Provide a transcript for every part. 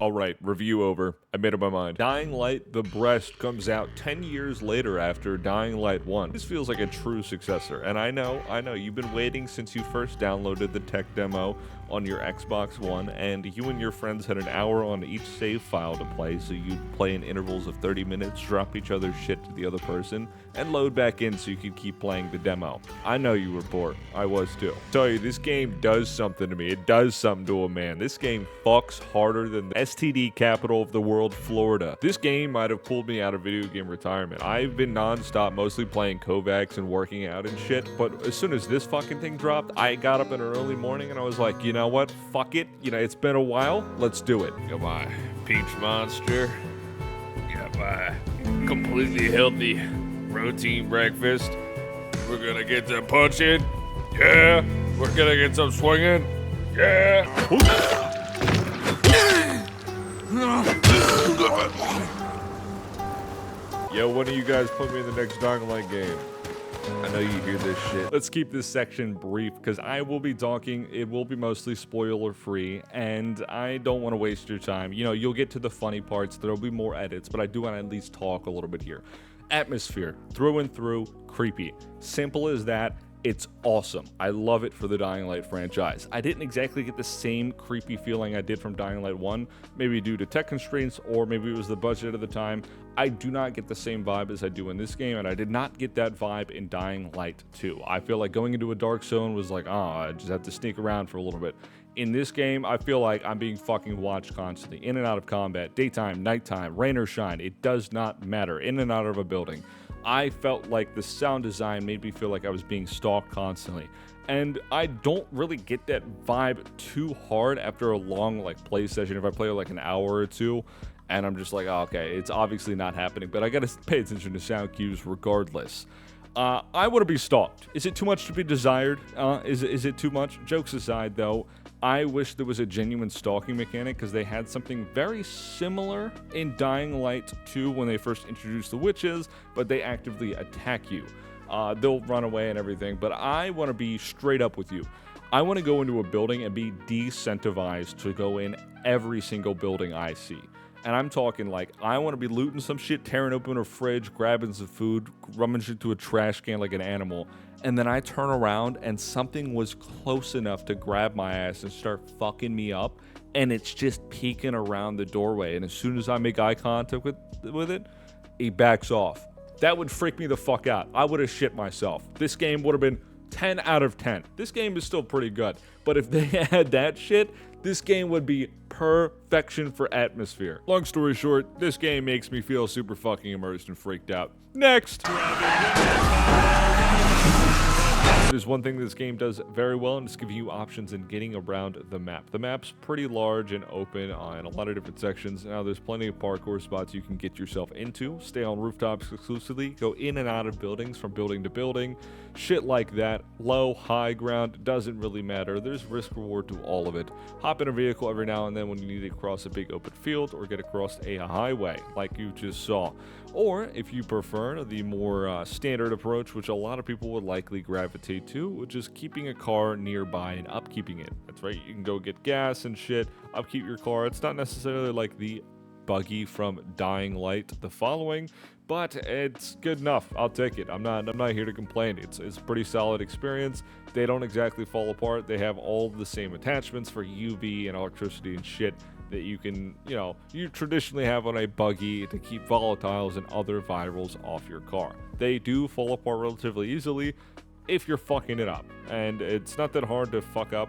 Alright, review over. I made up my mind. Dying Light The Breast comes out 10 years later after Dying Light 1. This feels like a true successor, and I know, you've been waiting since you first downloaded the tech demo on your Xbox One, and you and your friends had an hour on each save file to play, so you'd play in intervals of 30 minutes, drop each other's shit to the other person, and load back in so you could keep playing the demo. I know you were bored. I was too. I tell you, this game does something to me. It does something to a man. This game fucks harder than the STD capital of the world, Florida. This game might have pulled me out of video game retirement. I've been non-stop mostly playing Kovacs and working out and shit, but as soon as this fucking thing dropped, I got up in an early morning and I was like, you know what? Fuck it. It's been a while. Let's do it. Got my peach monster. Got my completely healthy protein breakfast. We're gonna get some punching. Yeah. We're gonna get some swinging. Yeah. Yo, when do you guys put me in the next Dying Light game? I know you hear this shit. Let's keep this section brief, because I will be talking, it will be mostly spoiler free, and I don't want to waste your time. You'll get to the funny parts, there'll be more edits, but I do want to at least talk a little bit here. Atmosphere, through and through, creepy. Simple as that. It's awesome. I love it for the Dying Light franchise. I didn't exactly get the same creepy feeling I did from Dying Light 1, maybe due to tech constraints, or maybe it was the budget at the time. I do not get the same vibe as I do in this game, and I did not get that vibe in Dying Light 2. I feel like going into a dark zone was like, I just have to sneak around for a little bit. In this game, I feel like I'm being fucking watched constantly, in and out of combat, daytime, nighttime, rain or shine, it does not matter, in and out of a building. I felt like the sound design made me feel like I was being stalked constantly. And I don't really get that vibe too hard after a long play session. If I play like an hour or two, and I'm just like, oh, okay, it's obviously not happening, but I gotta pay attention to sound cues regardless. I want to be stalked. Is it too much to be desired? Is it too much? Jokes aside, though, I wish there was a genuine stalking mechanic, because they had something very similar in Dying Light 2 when they first introduced the witches, but they actively attack you. They'll run away and everything, but I want to be straight up with you. I want to go into a building and be decentivized to go in every single building I see. And I'm talking I want to be looting some shit, tearing open a fridge, grabbing some food, rummaging into a trash can like an animal, and then I turn around and something was close enough to grab my ass and start fucking me up, and it's just peeking around the doorway, and as soon as I make eye contact with it, he backs off. That would freak me the fuck out. I would have shit myself. This game would have been 10 out of 10. This game is still pretty good, but if they had that shit, this game would be perfection for atmosphere. Long story short, this game makes me feel super fucking immersed and freaked out. Next! There's one thing this game does very well, and it's giving you options in getting around the map. The map's pretty large and open in a lot of different sections. Now, there's plenty of parkour spots you can get yourself into, stay on rooftops exclusively, go in and out of buildings from building to building, shit like that. Low, high ground, doesn't really matter. There's risk reward to all of it. Hop in a vehicle every now and then when you need to cross a big open field or get across a highway, like you just saw. Or, if you prefer the more standard approach, which a lot of people would likely gravitate to, which is keeping a car nearby and upkeeping it. That's right, you can go get gas and shit, upkeep your car. It's not necessarily like the buggy from Dying Light the following, but it's good enough. I'll take it. I'm not here to complain. It's a pretty solid experience. They don't exactly fall apart. They have all the same attachments for UV and electricity and shit that you can, you traditionally have on a buggy to keep volatiles and other virals off your car. They do fall apart relatively easily if you're fucking it up, and it's not that hard to fuck up.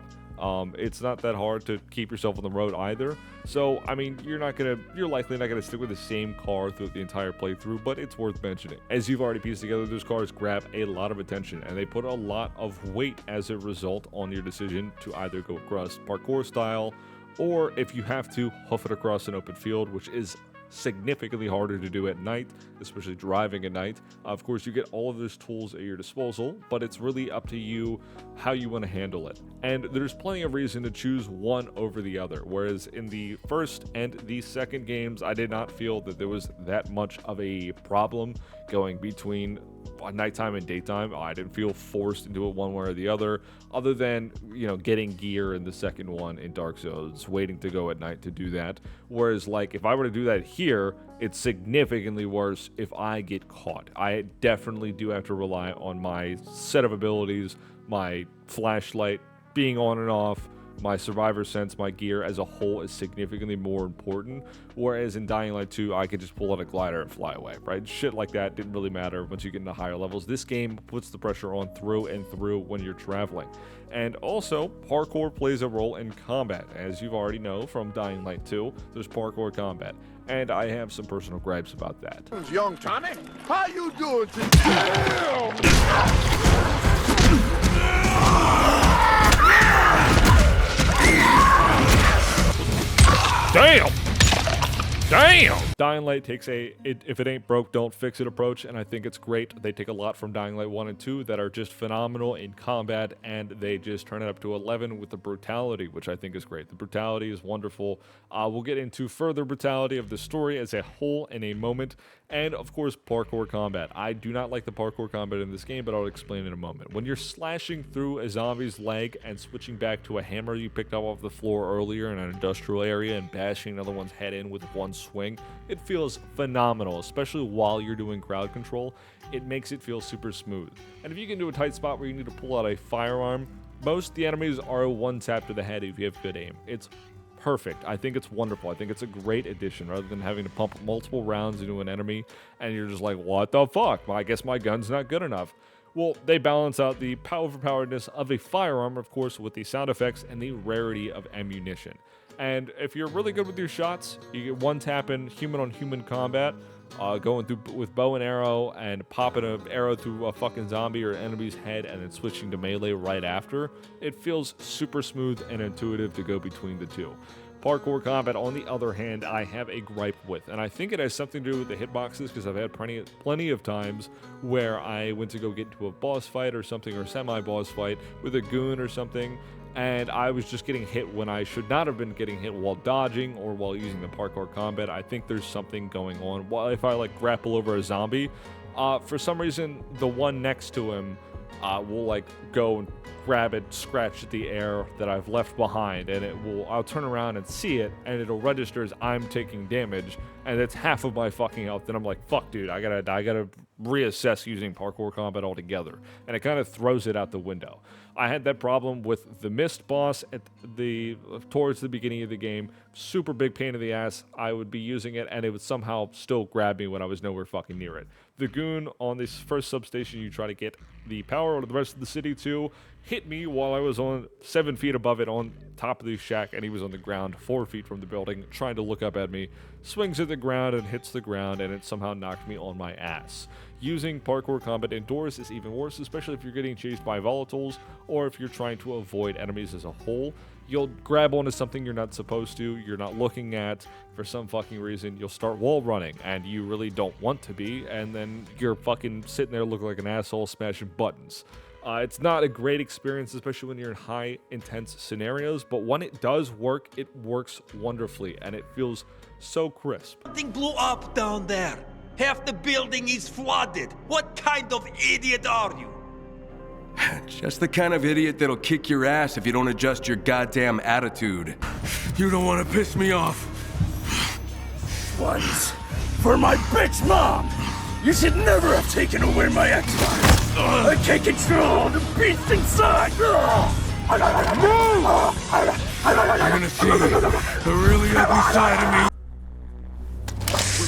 It's not that hard to keep yourself on the road either. So, you're likely not gonna stick with the same car through the entire playthrough, but it's worth mentioning. As you've already pieced together, those cars grab a lot of attention, and they put a lot of weight as a result on your decision to either go across parkour style, or if you have to, hoof it across an open field, which is significantly harder to do at night, especially driving at night. Of course, you get all of those tools at your disposal, but it's really up to you how you want to handle it. And there's plenty of reason to choose one over the other, whereas in the first and the second games, I did not feel that there was that much of a problem going between nighttime and daytime. I didn't feel forced into it one way or the other than, getting gear in the second one in Dark Zones, waiting to go at night to do that. Whereas, like, if I were to do that here, it's significantly worse if I get caught. I definitely do have to rely on my set of abilities, my flashlight being on and off, my survivor sense, my gear as a whole is significantly more important. Whereas in Dying Light 2, I could just pull out a glider and fly away, right? Shit like that didn't really matter once you get into higher levels. This game puts the pressure on through and through when you're traveling. And also, parkour plays a role in combat. As you already know from Dying Light 2, there's parkour combat. And I have some personal gripes about that. Young Tommy, how you doing today? Damn! Damn! Dying Light takes if it ain't broke, don't fix it approach, and I think it's great. They take a lot from Dying Light 1 and 2 that are just phenomenal in combat, and they just turn it up to 11 with the brutality, which I think is great. The brutality is wonderful. We'll get into further brutality of the story as a whole in a moment, and of course, parkour combat. I do not like the parkour combat in this game, but I'll explain in a moment. When you're slashing through a zombie's leg and switching back to a hammer you picked up off the floor earlier in an industrial area and bashing another one's head in with one swing, it feels phenomenal, especially while you're doing crowd control. It makes it feel super smooth. And if you get into a tight spot where you need to pull out a firearm, most of the enemies are a one tap to the head if you have good aim. It's perfect. I think it's wonderful. I think it's a great addition rather than having to pump multiple rounds into an enemy and you're just like, what the fuck? Well, I guess my gun's not good enough. Well, they balance out the overpoweredness of a firearm, of course, with the sound effects and the rarity of ammunition. And if you're really good with your shots, you get one tap in human-on-human combat, going through with bow and arrow and popping an arrow through a fucking zombie or enemy's head and then switching to melee right after. It feels super smooth and intuitive to go between the two. Parkour combat, on the other hand, I have a gripe with, and I think it has something to do with the hitboxes because I've had plenty of times where I went to go get into a boss fight or something, or semi-boss fight with a goon or something, and I was just getting hit when I should not have been getting hit while dodging or while using the parkour combat. I think there's something going on. Well, if I like grapple over a zombie, for some reason the one next to him will like go and grab it, scratch at the air that I've left behind, and I'll turn around and see it, and it'll register as I'm taking damage, and it's half of my fucking health. Then I'm like, fuck, dude, I gotta reassess using parkour combat altogether, and it kind of throws it out the window. I had that problem with the Mist boss towards the beginning of the game. Super big pain in the ass. I would be using it, and it would somehow still grab me when I was nowhere fucking near it. The goon on this first substation you try to get the power of the rest of the city to hit me while I was on 7 feet above it on top of the shack, and he was on the ground 4 feet from the building trying to look up at me, swings at the ground and hits the ground, and it somehow knocked me on my ass. Using parkour combat indoors is even worse, especially if you're getting chased by volatiles or if you're trying to avoid enemies as a whole. You'll grab onto something you're not supposed to, you're not looking at, for some fucking reason, you'll start wall running, and you really don't want to be, and then you're fucking sitting there looking like an asshole smashing buttons. It's not a great experience, especially when you're in high, intense scenarios, but when it does work, it works wonderfully, and it feels so crisp. Something blew up down there. Half the building is flooded. What kind of idiot are you? Just the kind of idiot that'll kick your ass if you don't adjust your goddamn attitude. You don't want to piss me off. Once for my bitch mom. You should never have taken away my Xbox. I can't control the beast inside. You're gonna see the really ugly side of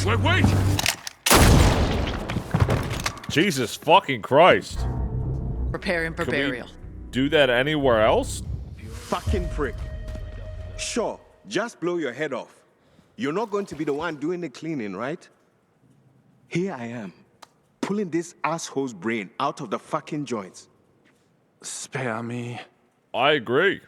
me. Wait! Jesus fucking Christ. Preparing for burial. Do that anywhere else? You fucking prick. Sure, just blow your head off. You're not going to be the one doing the cleaning, right? Here I am, pulling this asshole's brain out of the fucking joints. Spare me. I agree.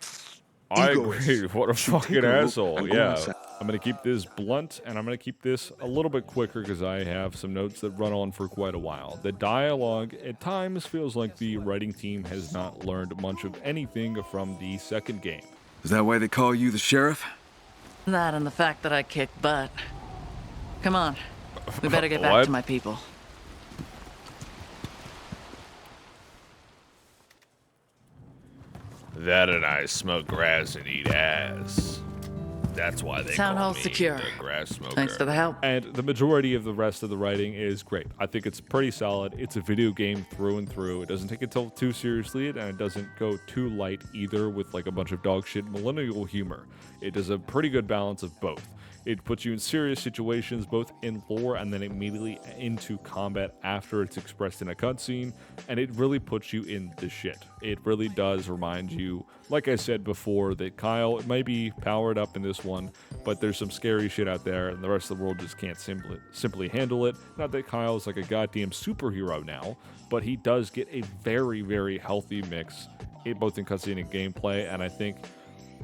I Egoist. agree. What a Should take fucking a look asshole. and go Yeah. inside. I'm going to keep this blunt, and I'm going to keep this a little bit quicker because I have some notes that run on for quite a while. The dialogue at times feels like the writing team has not learned much of anything from the second game. Is that why they call you the sheriff? That and the fact that I kick butt. Come on. We better get back What? to my people. That and I smoke grass and eat ass. That's why they Town call hall me secure. the grass smoker. Thanks for the help. And the majority of the rest of the writing is great. I think it's pretty solid. It's a video game through and through. It doesn't take itself too seriously, and it doesn't go too light either with like a bunch of dog shit millennial humor. It does a pretty good balance of both. It puts you in serious situations, both in lore and then immediately into combat after it's expressed in a cutscene, and it really puts you in the shit. It really does remind you, like I said before, that Kyle might be powered up in this one, but there's some scary shit out there, and the rest of the world just can't simply handle it. Not that Kyle's like a goddamn superhero now, but he does get a very, very healthy mix, both in cutscene and gameplay, and I think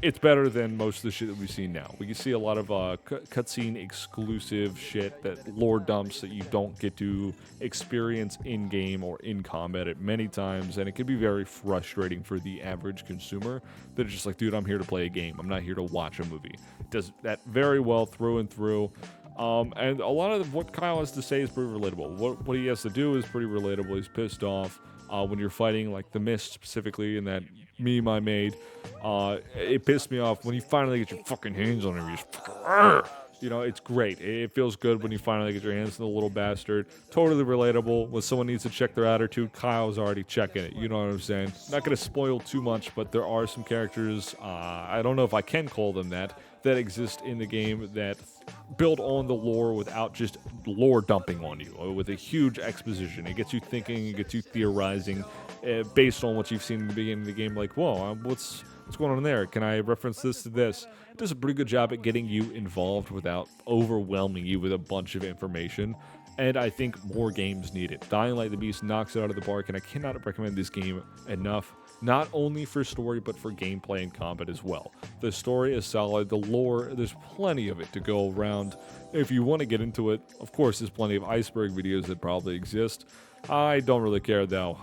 it's better than most of the shit that we've seen now. We can see a lot of cutscene exclusive shit, that lore dumps that you don't get to experience in-game or in combat at many times, and it can be very frustrating for the average consumer that are just like, dude, I'm here to play a game. I'm not here to watch a movie. It does that very well through and through. And a lot of what Kyle has to say is pretty relatable. What he has to do is pretty relatable. He's pissed off when you're fighting like the Mist specifically in that meme I made. It pissed me off when you finally get your fucking hands on him. You just fucking, you know, it's great. It feels good when you finally get your hands on the little bastard. Totally relatable. When someone needs to check their attitude, Kyle's already checking it. You know what I'm saying? Not going to spoil too much, but there are some characters, I don't know if I can call them that exist in the game that build on the lore without just lore dumping on you, with a huge exposition. It gets you thinking, it gets you theorizing based on what you've seen in the beginning of the game. Like, whoa, what's going on there? Can I reference this to this? It does a pretty good job at getting you involved without overwhelming you with a bunch of information. And I think more games need it. Dying Light the Beast knocks it out of the park, and I cannot recommend this game enough. Not only for story, but for gameplay and combat as well. The story is solid. The lore, there's plenty of it to go around. If you want to get into it, of course, there's plenty of iceberg videos that probably exist. I don't really care, though.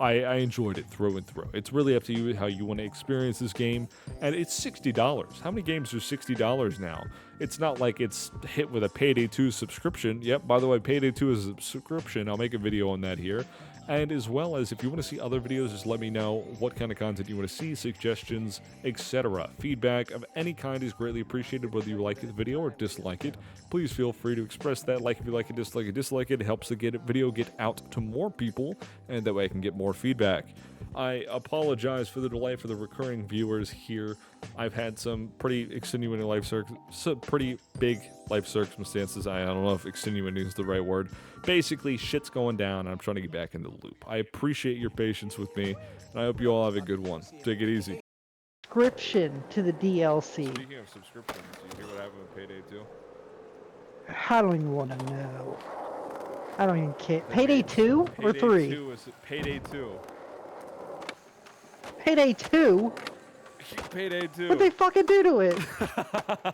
I enjoyed it through and through. It's really up to you how you want to experience this game, and it's $60. How many games are $60 now? It's not like it's hit with a Payday 2 subscription. Yep, by the way, Payday 2 is a subscription. I'll make a video on that here. And as well as if you want to see other videos, just let me know what kind of content you want to see, suggestions, etc. Feedback of any kind is greatly appreciated, whether you like the video or dislike it. Please feel free to express that. Like if you like it, dislike it. It helps the video get out to more people, and that way I can get more feedback. I apologize for the delay for the recurring viewers here. I've had some pretty extenuating pretty big life circumstances. I don't know if extenuating is the right word. Basically, shit's going down, and I'm trying to get back into the loop. I appreciate your patience with me, and I hope you all have a good one. Take it easy. Subscription to the DLC. Speaking of subscriptions, you hear what happened with Payday 2? I don't even want to know. I don't even care. Payday 2 or 3? Payday 2. Payday 2? Payday 2. What'd they fucking do to it?